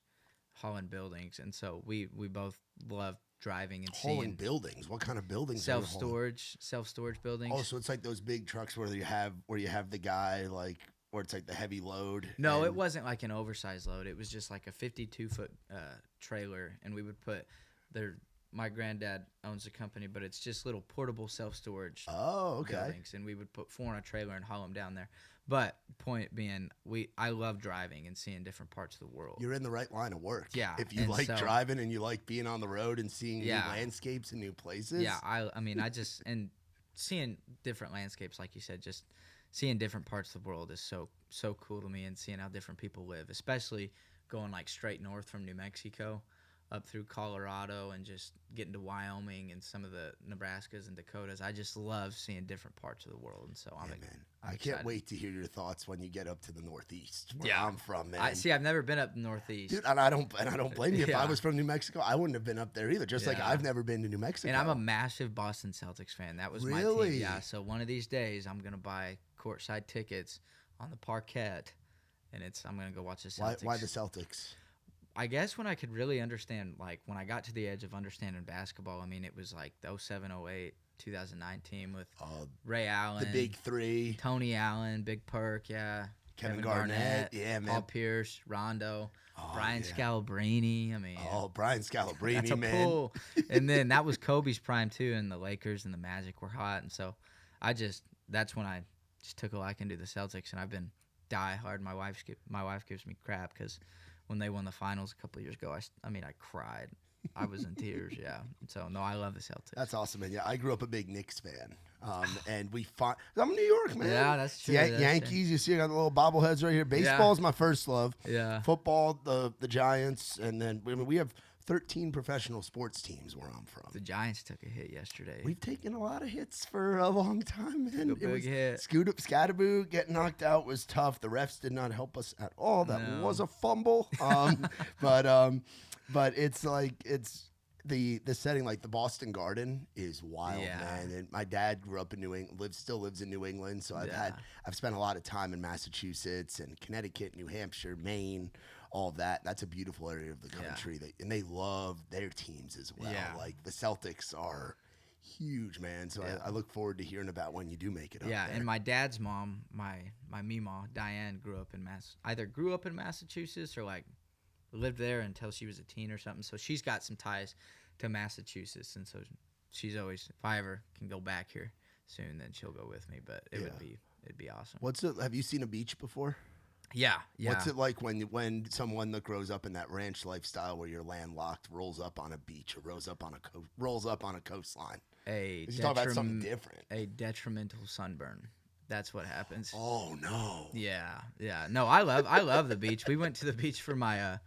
hauling buildings, and so we both love driving and hauling seeing buildings. What kind of buildings? Self-storage buildings. Oh, so it's like those big trucks where you have the guy like. Or it's like the heavy load. No, it wasn't like an oversized load. It was just like a 52-foot trailer, and we would put my granddad owns a company, but it's just little portable self-storage buildings, and we would put 4 on a trailer and haul them down there. But point being, I love driving and seeing different parts of the world. You're in the right line of work. Yeah. If you like driving and you like being on the road and seeing new landscapes and new places. Yeah, I mean, and seeing different landscapes, like you said, just seeing different parts of the world is so cool to me, and seeing how different people live, especially going like straight north from New Mexico up through Colorado and just getting to Wyoming and some of the Nebraskas and Dakotas. I just love seeing different parts of the world, and so I'm I can't wait to hear your thoughts when you get up to the Northeast, where I'm from, man. I've never been up Northeast, dude, and I don't blame you. If I was from New Mexico, I wouldn't have been up there either. Just like I've never been to New Mexico. And I'm a massive Boston Celtics fan. That was my team. Yeah, so one of these days I'm gonna buy courtside tickets on the Parquet, and I'm gonna go watch the Celtics. Why the Celtics? I guess when I could really understand, like when I got to the edge of understanding basketball, I mean, it was like the 07, 08, 2009 team with Ray Allen, the big three, Tony Allen, Big Perk, Kevin Garnett, man, Paul Pierce, Rondo, Brian Scalabrine. I mean, Brian Scalabrine, that's a pull. And then that was Kobe's prime too, and the Lakers and the Magic were hot, and so that's when I just took a liking to the Celtics, and I've been die hard. My wife gives me crap because when they won the finals a couple of years ago, I cried. I was in tears, yeah. So, no, I love the Celtics. That's awesome, man. Yeah, I grew up a big Knicks fan. And we fought. I'm in New York, man. Yeah, that's true. Yankees, you see, I got the little bobbleheads right here. Baseball's my first love. Yeah. Football, the Giants, and then we have 13 professional sports teams where I'm from. The Giants took a hit yesterday. We've taken a lot of hits for a long time, man. Big hit. Scadaboo getting knocked out was tough. The refs did not help us at all. That was a fumble. But it's like the setting, like the Boston Garden is wild, man. And my dad grew up in New England, still lives in New England, so I've spent a lot of time in Massachusetts and Connecticut, New Hampshire, Maine, all of that. That's a beautiful area of the country, and they love their teams as well. Like the Celtics are huge, man. So I look forward to hearing about when you do make it up there. And my dad's mom, my Meemaw, Diane, grew up in Massachusetts or like lived there until she was a teen or something. So she's got some ties to Massachusetts, and so she's always, if I ever can go back here soon, then she'll go with me. But it'd be awesome. Have you seen a beach before? Yeah, yeah. What's it like when someone that grows up in that ranch lifestyle where you're landlocked rolls up on a beach or rolls up on a coastline? You talk about something different. A detrimental sunburn. That's what happens. Oh no. Yeah, yeah. No, I love the beach. We went to the beach for my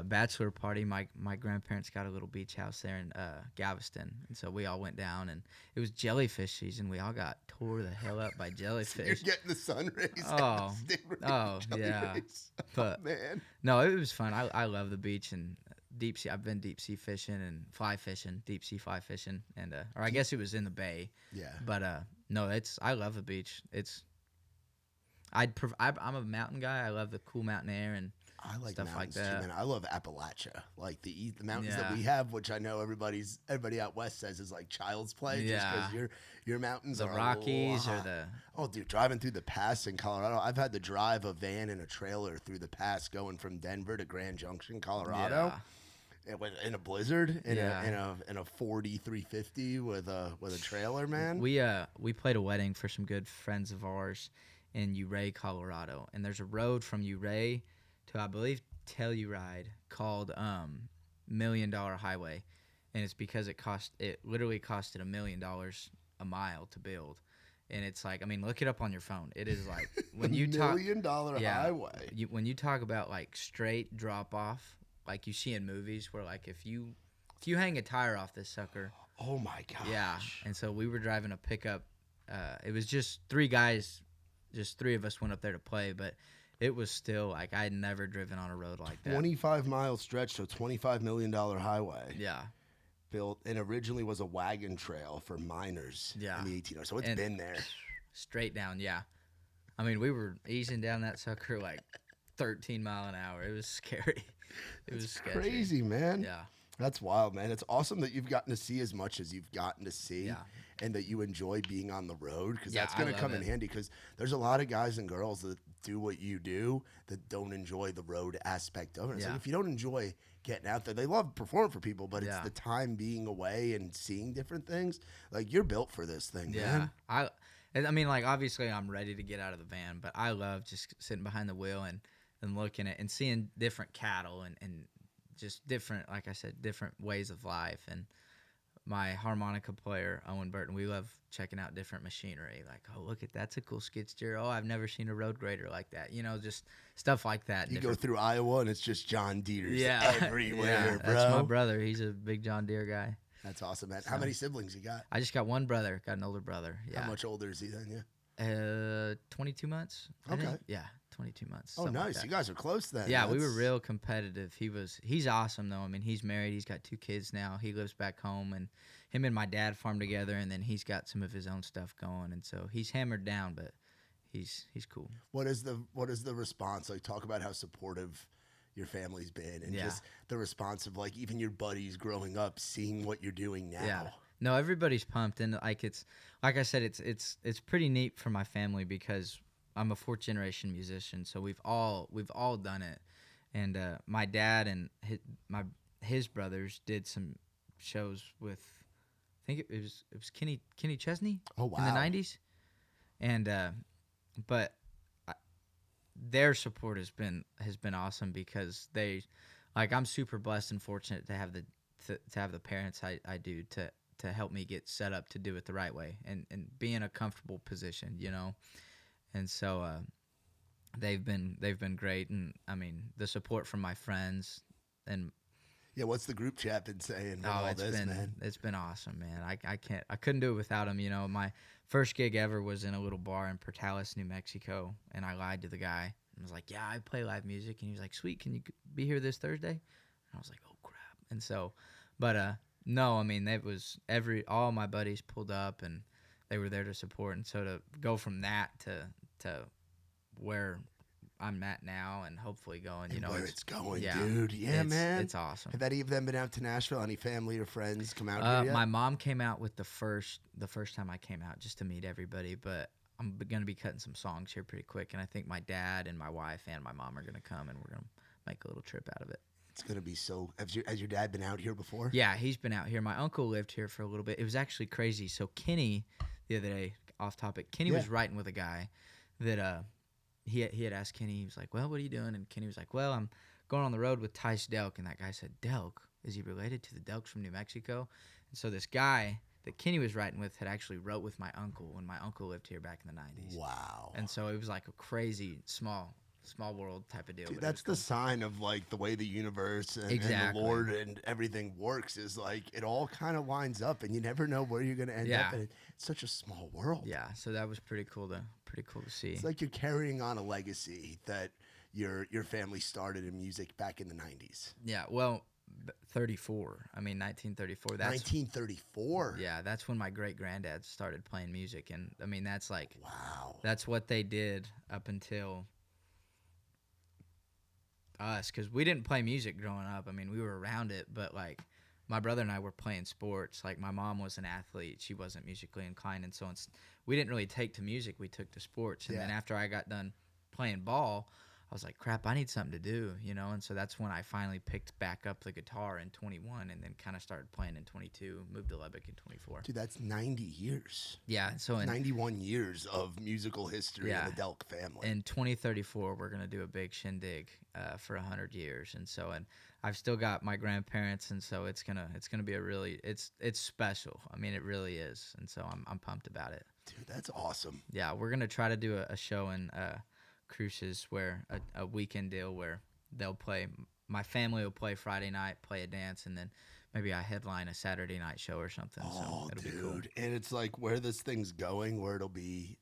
bachelor party. My grandparents got a little beach house there in Galveston, and so we all went down, and it was jellyfish season. We all got tore the hell up by jellyfish. You're getting the sun rays. Oh, yeah. But man, no, it was fun. I love the beach and deep sea. I've been deep sea fishing and fly fishing, deep sea fly fishing, and or I guess it was in the bay. Yeah. But no, I love the beach. I'm a mountain guy. I love the cool mountain air and I like stuff mountains like that. too, man. I love Appalachia, like the mountains that Yeah. we have, which I know everybody out west says is like child's play. Yeah. Just because your mountains The are Rockies a or lot. the Oh, dude, driving through the pass in Colorado. I've had to drive a van and a trailer through the pass going from Denver to Grand Junction, Colorado. Yeah. It went in a blizzard in Yeah. a 4350 with a trailer, man. We played a wedding for some good friends of ours in Ouray, Colorado, and there's a road from Ouray to I believe Telluride called $1 Million Highway, and it's because it literally costed $1 million a mile to build, and it's like, I mean, look it up on your phone. It is like when you talk $1 million highway. when you talk about like straight drop off, like you see in movies where like if you hang a tire off this sucker. Oh my gosh. Yeah, and so we were driving a pickup. It was just three guys, just three of us went up there to play, but it was still like I had never driven on a road like that. 25-mile stretch, so $25 million highway. Yeah, Built and originally was a wagon trail for miners in the 1800s. So it's been there. Straight down, yeah. I mean, we were easing down that sucker like 13 mile an hour. It was scary. It was sketchy. Crazy, man. Yeah. That's wild, man. It's awesome that you've gotten to see as much as you've gotten to see. Yeah. And that you enjoy being on the road, because Yeah, that's going I to come love in it. handy, because there's a lot of guys and girls that do what you do that don't enjoy the road aspect of it. It's Yeah. like if you don't enjoy getting out there, they love performing for people, but it's Yeah. the time being away and seeing different things. Like, you're built for this thing, Yeah, man. I mean, like obviously I'm ready to get out of the van, but I love just sitting behind the wheel and looking at and seeing different cattle and just different, like I said, different ways of life. And my harmonica player Owen Burton, we love checking out different machinery. Like, oh, look at that's a cool skid steer. Oh, I've never seen a road grader like that. You know, just stuff like that. You go through Iowa and it's just John Deere's yeah, everywhere, yeah, bro. That's my brother. He's a big John Deere guy. That's awesome, man. How many siblings you got? I just got one brother. Got an older brother. Yeah. How much older is he than you? 22 months. I Okay. think. Yeah, 22 months. Oh, something like nice. that. You guys are close then. Yeah, we were That's- real competitive. He's awesome though. I mean, he's married. He's got 2 kids now. He lives back home, and him and my dad farm together. And then he's got some of his own stuff going, and so he's hammered down, but he's cool. What is the response? Like, talk about how supportive your family's been, and Yeah. just the response of like even your buddies growing up, seeing what you're doing now. Yeah. No, everybody's pumped, and like I said, it's pretty neat for my family because I'm a 4th generation musician, so we've all done it. And my dad and his brothers did some shows with, I think it was Kenny Chesney. Oh, wow. In the 90s, and but their support has been awesome because they, like, I'm super blessed and fortunate to have the parents I do to help me get set up to do it the right way and be in a comfortable position, you know. And so they've been great, and I mean the support from my friends and Yeah, what's the group chat been saying? All this, man. it's been awesome, man. I couldn't do it without them. You know, my first gig ever was in a little bar in Portales, New Mexico, and I lied to the guy. I was like, "Yeah, I play live music," and he was like, "Sweet, can you be here this Thursday?" And I was like, "Oh crap!" And so, but no, I mean, it was all my buddies pulled up and they were there to support, and so to go from that to where I'm at now and hopefully going, you And know, where it's going, yeah, dude. Yeah, man. it's awesome. Have any of them been out to Nashville? Any family or friends come out here yet? My mom came out with the first time I came out just to meet everybody, but I'm going to be cutting some songs here pretty quick, and I think my dad and my wife and my mom are going to come, and we're going to make a little trip out of it. It's gonna be so. Has your dad been out here before? Yeah, he's been out here. My uncle lived here for a little bit. It was actually crazy. So Kenny, the other day, off topic, Kenny was writing with a guy that he had asked Kenny, he was like, well, what are you doing? And Kenny was like, well, I'm going on the road with Tyce Delk. And that guy said, Delk? Is he related to the Delks from New Mexico? And so this guy that Kenny was writing with had actually wrote with my uncle when my uncle lived here back in the 90s. Wow. And so it was like a crazy small world type of deal. Dude, that's the sign of like the way the universe and the Lord and everything works is like it all kind of lines up and you never know where you're going to end up. And it's such a small world. Yeah. So that was pretty cool to see. It's like you're carrying on a legacy that your family started in music back in the 90s. Yeah. Well, 34. I mean, 1934. That's 1934. Yeah, that's when my great granddad started playing music, and I mean, that's like wow. That's what they did up until us, because we didn't play music growing up. I mean, we were around it, but like my brother and I were playing sports. Like my mom was an athlete; she wasn't musically inclined, and so we didn't really take to music. We took to sports, and then after I got done playing ball, I was like, crap, I need something to do, you know? And so that's when I finally picked back up the guitar in 21 and then kind of started playing in 22, moved to Lubbock in 24. Dude, that's 90 years. Yeah. So 91 years of musical history in the Delk family. In 2034, we're going to do a big shindig for 100 years. And so, and I've still got my grandparents. And so it's going to be a really, it's special. I mean, it really is. And so I'm pumped about it. Dude, that's awesome. Yeah. We're going to try to do a show in, Cruces, where a weekend deal where they'll play, my family will play Friday night, play a dance, and then maybe I headline a Saturday night show or something. Oh, so it'll dude. be cool. And it's like where this thing's going, where it'll be.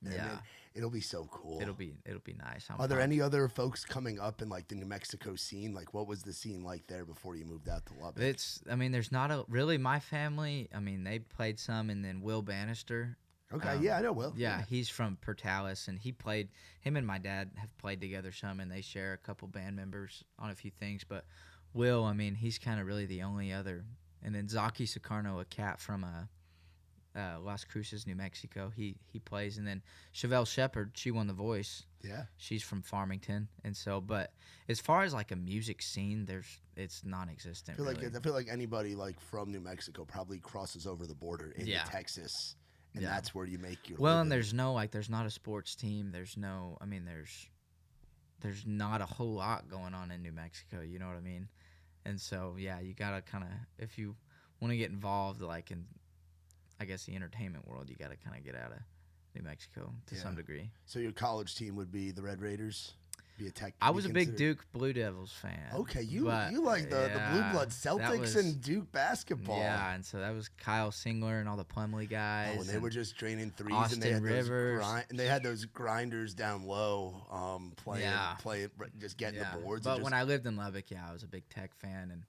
It'll be so cool. It'll be nice. Are there any other folks coming up in like the New Mexico scene? Like what was the scene like there before you moved out to Lubbock? There's not really my family. I mean, they played some, and then Will Bannister. Okay, I know Will. Yeah, he's from Portales, and him and my dad have played together some, and they share a couple band members on a few things. But Will, I mean, he's kind of really the only other. And then Zaki Sacarno, a cat from Las Cruces, New Mexico, he plays. And then Chevelle Shepherd, she won The Voice. Yeah. She's from Farmington. And so, but as far as like a music scene, it's non-existent. I feel like anybody like from New Mexico probably crosses over the border into Texas. And that's where you make your living. And there's not a sports team. There's not a whole lot going on in New Mexico. You know what I mean? And so, yeah, you got to kind of, if you want to get involved, like in, I guess, the entertainment world, you got to kind of get out of New Mexico to some degree. So your college team would be the Red Raiders? Be a tech. I was a big Duke Blue Devils fan. Okay, you like the Blue Blood Celtics and Duke basketball. Yeah, and so that was Kyle Singler and all the Plumlee guys. Oh, and they were just draining threes. Austin and they had Rivers. And they had those grinders down low, playing, just getting the boards. But when I lived in Lubbock, I was a big Tech fan, and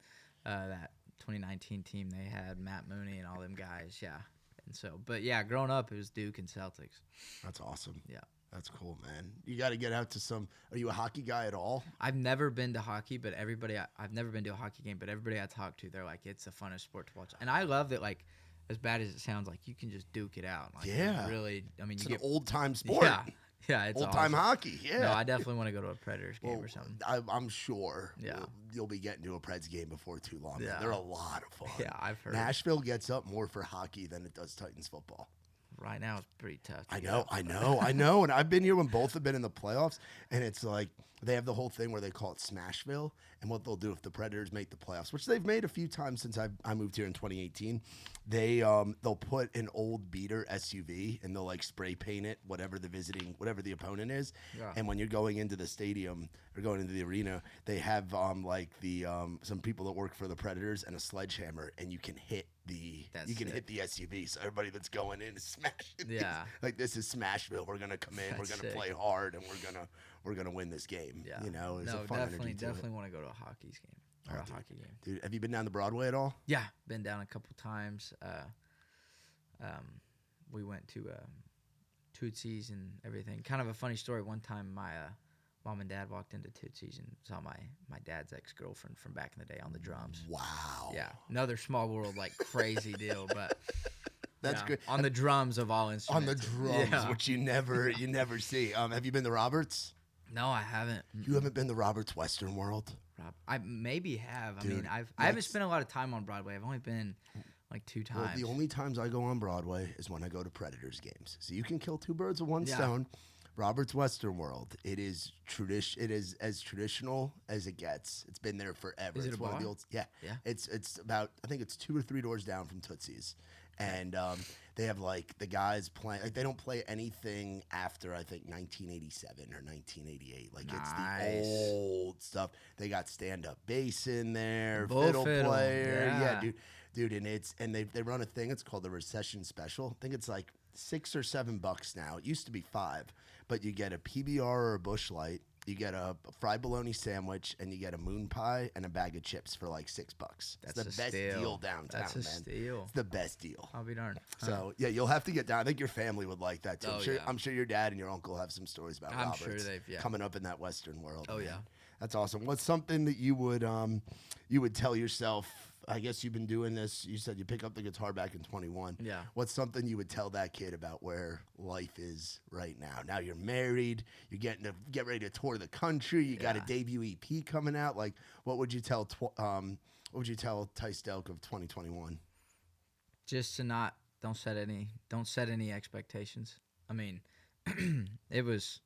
that 2019 team they had Matt Mooney and all them guys. Yeah, and so, but yeah, growing up it was Duke and Celtics. That's awesome. Yeah. That's cool, man. You got to get out to some. Are you a hockey guy at all? I've never been to hockey, but I've never been to a hockey game, but everybody I talk to, they're like, it's the funnest sport to watch. And I love that, like, as bad as it sounds, like, you can just duke it out. Like, really, I mean, it's you an old-time sport. Yeah, it's old-time awesome. hockey, yeah. No, I definitely want to go to a Predators game or something. I'm sure you'll be getting to a Preds game before too long. Yeah. They're a lot of fun. Yeah, I've heard. Nashville gets up more for hockey than it does Titans football. Right now, it's pretty tough. I know. And I've been here when both have been in the playoffs, and it's like they have the whole thing where they call it Smashville. And what they'll do if the Predators make the playoffs, which they've made a few times since I moved here in 2018, they'll put an old beater SUV and they'll like spray paint it whatever the opponent is. Yeah. And when you're going into the stadium or going into the arena, they have some people that work for the Predators and a sledgehammer, and you can hit hit the SUV. So everybody that's going in is smashing. Yeah. Like, this is Smashville. We're gonna come in. We're gonna play hard, and we're gonna win this game. Yeah. You know, it's a fun energy to definitely want to go to a hockey game or a hockey game. Dude, have you been down to Broadway at all? Yeah, been down a couple times. We went to Tootsie's and everything. Kind of a funny story. One time, my mom and dad walked into Tootsie's and saw my dad's ex-girlfriend from back in the day on the drums. Wow. Yeah, another small world, like, crazy deal, but that's good. On the drums of all instruments. On the drums, which you never see. Have you been to Roberts? No, I haven't. You haven't been to Roberts Western World? I maybe have. Dude, I mean, I haven't spent a lot of time on Broadway. I've only been like 2 times. Well, the only times I go on Broadway is when I go to Predators games. So you can kill 2 birds with one stone. Robert's Western World. It is It is as traditional as it gets. It's been there forever. Is it it's a one bar? of the old. Yeah. Yeah. It's about, I think it's 2 or 3 doors down from Tootsie's, and they have like the guys playing. Like they don't play anything after I think 1987 or 1988. Like it's the old stuff. They got stand-up bass in there, fiddle player. Yeah, dude, and they run a thing. It's called the Recession Special. I think it's like $6 or $7 now. It used to be $5, but you get a PBR or a Busch Light, you get a fried bologna sandwich, and you get a moon pie and a bag of chips for like $6. It's the best deal downtown, That's a steal. It's the best deal. I'll be darned. So yeah, you'll have to get down. I think your family would like that too. Oh, I'm sure your dad and your uncle have some stories about I'm Roberts sure they've coming up in that Western world. Oh man. yeah. That's awesome. What's something that you would tell yourself? I guess you've been doing this. You said you pick up the guitar back in 21. Yeah. What's something you would tell that kid about where life is right now? Now you're married. You're get ready to tour the country. You got a debut EP coming out. Like, what would you tell? Tyce Delk of 2021? Just to don't set any expectations. I mean, it was.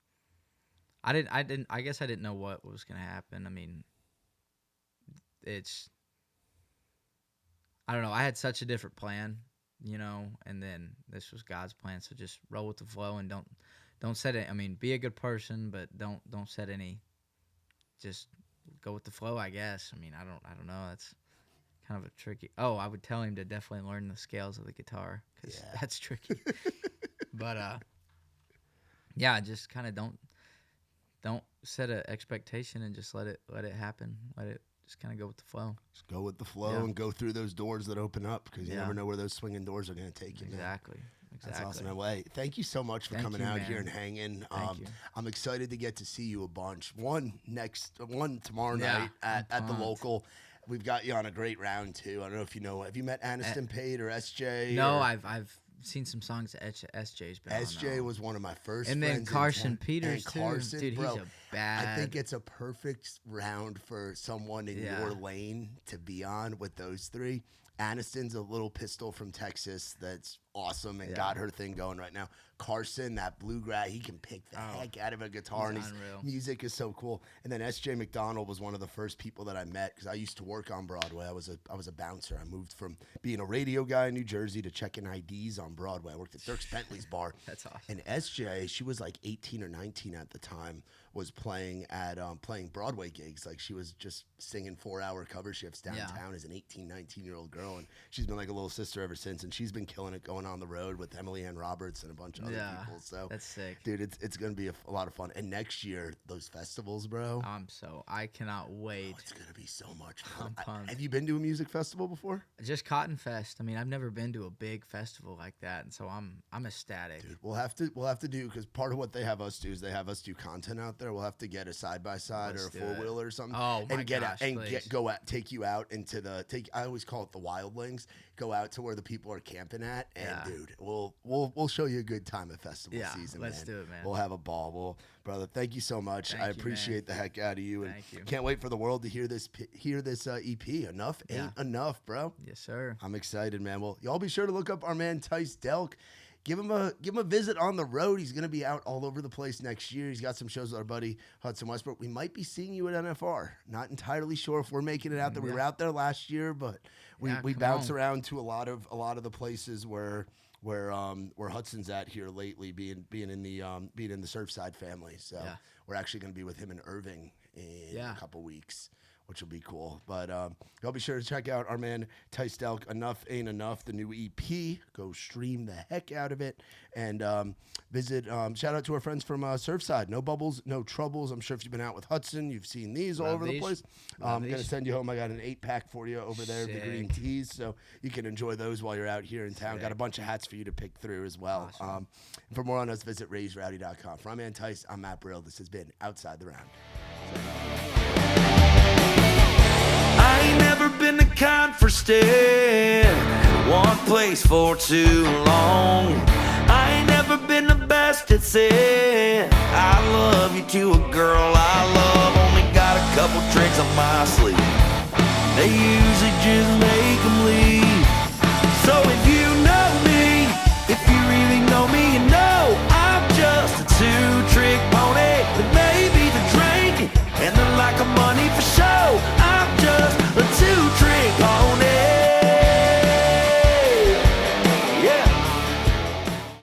I guess I didn't know what was gonna happen. I mean, I don't know. I had such a different plan, and then this was God's plan. So just roll with the flow and don't set it. I mean, be a good person, but don't set any. Just go with the flow, I guess. I mean, I don't know. That's kind of a tricky. Oh, I would tell him to definitely learn the scales of the guitar because that's tricky. But yeah, just kind of don't set an expectation and just let it happen. Let it just kind of go with the flow. Just go with the flow and go through those doors that open up because you never know where those swinging doors are going to take you. Exactly. That's awesome. Way. Thank you so much for coming out here and hanging. I'm excited to get to see you a bunch. One tomorrow night at the local. We've got you on a great round too. I don't know if you know. Have you met Aniston Pate or SJ? No, I've seen some songs that SJ's been on. SJ was one of my first and then friends Carson Peters and too. Carson, dude, bro, he's a bad. I think it's a perfect round for someone in your lane to be on with those three. Aniston's a little pistol from Texas that's awesome and got her thing going right now. Carson, that bluegrass, he can pick the heck out of a guitar, and his music is so cool. And then S.J. McDonald was one of the first people that I met because I used to work on Broadway. I was a bouncer. I moved from being a radio guy in New Jersey to checking IDs on Broadway. I worked at Dierks Bentley's bar. That's awesome. And S.J., she was like 18 or 19 at the time, was playing at playing Broadway gigs. Like she was just singing 4-hour cover shifts downtown as an 18, 19-year-old girl. And she's been like a little sister ever since. And she's been killing it going on the road with Emily Ann Roberts and a bunch of other people. So that's sick. Dude, it's going to be a lot of fun. And next year, those festivals, bro. I cannot wait. Oh, it's going to be so much fun. I'm pumped. Have you been to a music festival before? Just Cotton Fest. I mean, I've never been to a big festival like that. And so I'm ecstatic. Dude, we'll have to do, because part of what they have us do is they have us do content out there. We'll have to get a side-by-side or a four-wheeler or something. Oh, my and get gosh, out, and please. take you out into I always call it the wildlings. Go out to where the people are camping at, and dude, we'll show you a good time at festival season. Let's do it, man. We'll have a ball. Well, brother, thank you so much. I appreciate the heck out of you, and thank you. Can't wait for the world to hear this EP. Enough ain't enough, bro. Yes, sir. I'm excited, man. Well, y'all be sure to look up our man Tyce Delk. Give him a visit on the road. He's going to be out all over the place next year. He's got some shows with our buddy Hudson Westbrook. We might be seeing you at NFR. Not entirely sure if we're making it out there. We were out there last year, but we bounce around to a lot of the places where Hudson's at here lately, being in the Surfside family. So we're actually going to be with him in Irving in a couple weeks, which will be cool. But y'all be sure to check out our man Tyce Delk, Enough Ain't Enough, the new EP. Go stream the heck out of it. And visit, shout out to our friends from Surfside. No Bubbles, No Troubles. I'm sure if you've been out with Hudson, you've seen these all over the place. I'm going to send you home. I got an 8-pack for you over there, the green tees. So you can enjoy those while you're out here in town. Got a bunch of hats for you to pick through as well. Awesome. For more on us, visit RaisRowdy.com. For our man Tyce, I'm Matt Burrill. This has been Outside the Round. I ain't never been the kind for staying one place for too long. I ain't never been the best at saying I love you to a girl I love. Only got a couple tricks up my sleeve. They usually just make 'em leave.